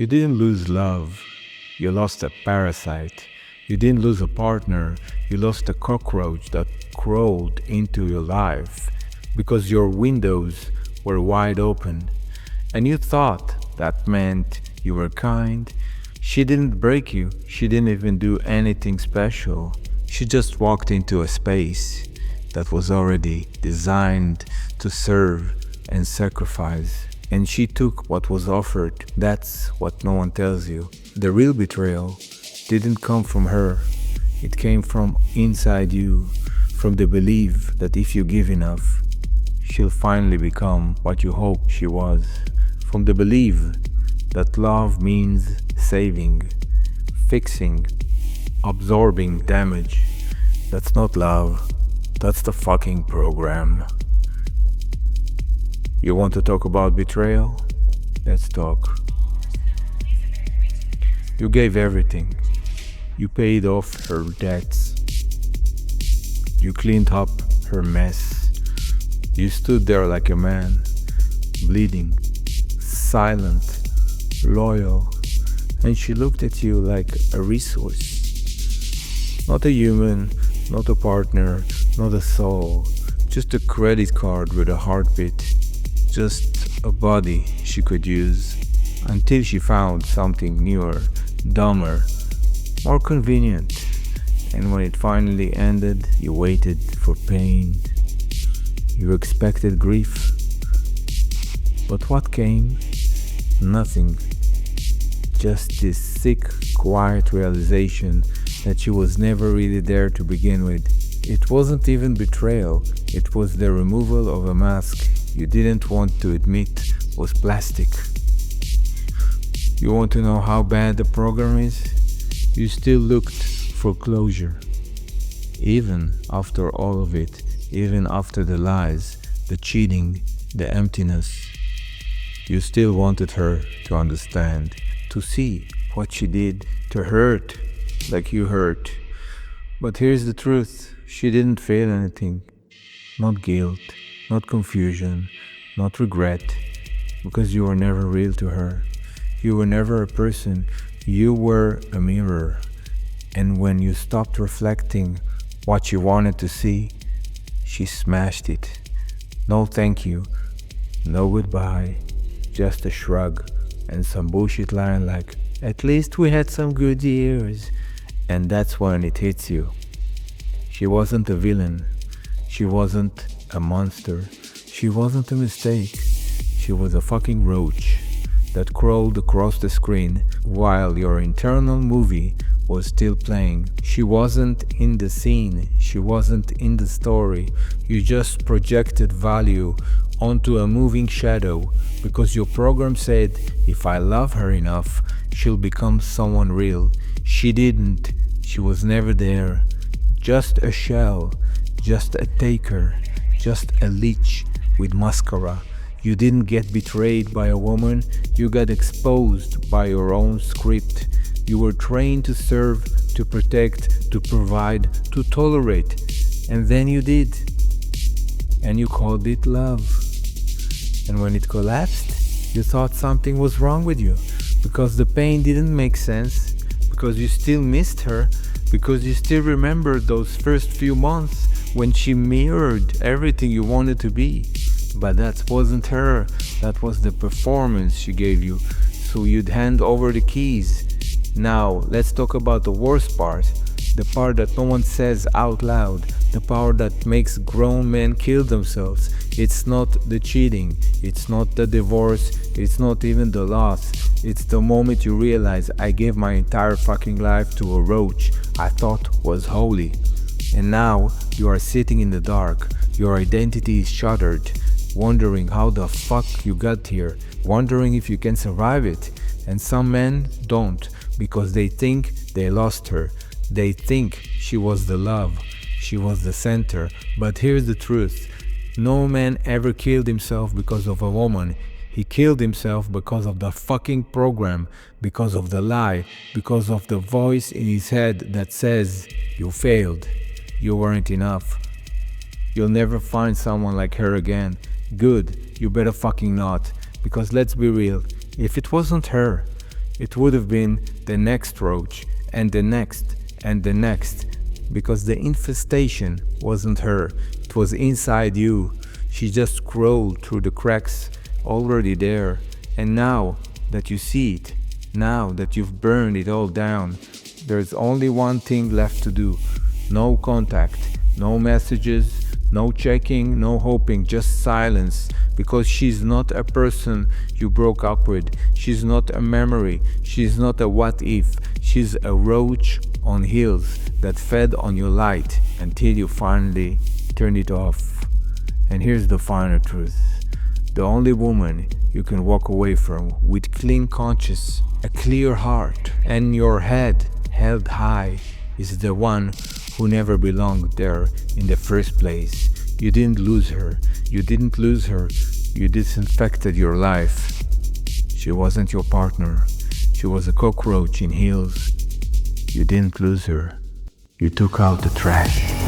You didn't lose love, you lost a parasite. You didn't lose a partner, you lost a cockroach that crawled into your life because your windows were wide open. And you thought that meant you were kind. She didn't break you, she didn't even do anything special. She just walked into a space that was already designed to serve and sacrifice. And she took what was offered. That's what no one tells you. The real betrayal didn't come from her. It came from inside you, from the belief that if you give enough, she'll finally become what you hoped she was. From the belief that love means saving, fixing, absorbing damage. That's not love. That's the fucking program. You want to talk about betrayal? Let's talk. You gave everything. You paid off her debts. You cleaned up her mess. You stood there like a man, bleeding, silent, loyal, and she looked at you like a resource. Not a human, not a partner, not a soul, just a credit card with a heartbeat. Just a body she could use until she found something newer, dumber, more convenient. And when it finally ended, you waited for pain. You expected grief. But what came? Nothing. Just this sick, quiet realization that she was never really there to begin with. It wasn't even betrayal, it was the removal of a mask you didn't want to admit was plastic. You want to know how bad the program is? You still looked for closure. Even after all of it, even after the lies, the cheating, the emptiness, you still wanted her to understand, to see what she did, to hurt like you hurt. But here's the truth, she didn't feel anything. Not guilt, not confusion, not regret, because you were never real to her. You were never a person, you were a mirror. And when you stopped reflecting what she wanted to see, she smashed it. No thank you, no goodbye, just a shrug and some bullshit line like, at least we had some good years. And that's when it hits you. She wasn't a villain. She wasn't a monster. She wasn't a mistake. She was a fucking roach that crawled across the screen while your internal movie was still playing. She wasn't in the scene. She wasn't in the story. You just projected value onto a moving shadow because your program said, if I love her enough, she'll become someone real. She didn't. She was never there. Just a shell, just a taker, just a leech with mascara. You didn't get betrayed by a woman, you got exposed by your own script. You were trained to serve, to protect, to provide, to tolerate. And then you did. And you called it love. And when it collapsed, you thought something was wrong with you. Because the pain didn't make sense. Because you still missed her. Because you still remember those first few months when she mirrored everything you wanted to be. But that wasn't her, that was the performance she gave you, so you'd hand over the keys. Now, let's talk about the worst part, the part that no one says out loud, the part that makes grown men kill themselves. It's not the cheating, it's not the divorce, it's not even the loss. It's the moment you realize I gave my entire fucking life to a roach I thought was holy. And now you are sitting in the dark, your identity is shattered, wondering how the fuck you got here, wondering if you can survive it. And some men don't, because they think they lost her. They think she was the love, she was the center. But here's the truth, no man ever killed himself because of a woman. He killed himself because of the fucking program, because of the lie, because of the voice in his head that says, you failed, you weren't enough. You'll never find someone like her again. Good, you better fucking not. Because let's be real, if it wasn't her, it would have been the next roach, and the next, and the next, because the infestation wasn't her, it was inside you. She just crawled through the cracks, already there, and now that you see it, now that you've burned it all down, there's only one thing left to do. No contact, no messages, no checking, no hoping, just silence, because she's not a person you broke up with. She's not a memory. She's not a what if. She's a roach on heels that fed on your light until you finally turned it off. And here's the final truth. The only woman you can walk away from with clean conscience, a clear heart, and your head held high is the one who never belonged there in the first place. You didn't lose her. You didn't lose her. You disinfected your life. She wasn't your partner. She was a cockroach in heels. You didn't lose her. You took out the trash.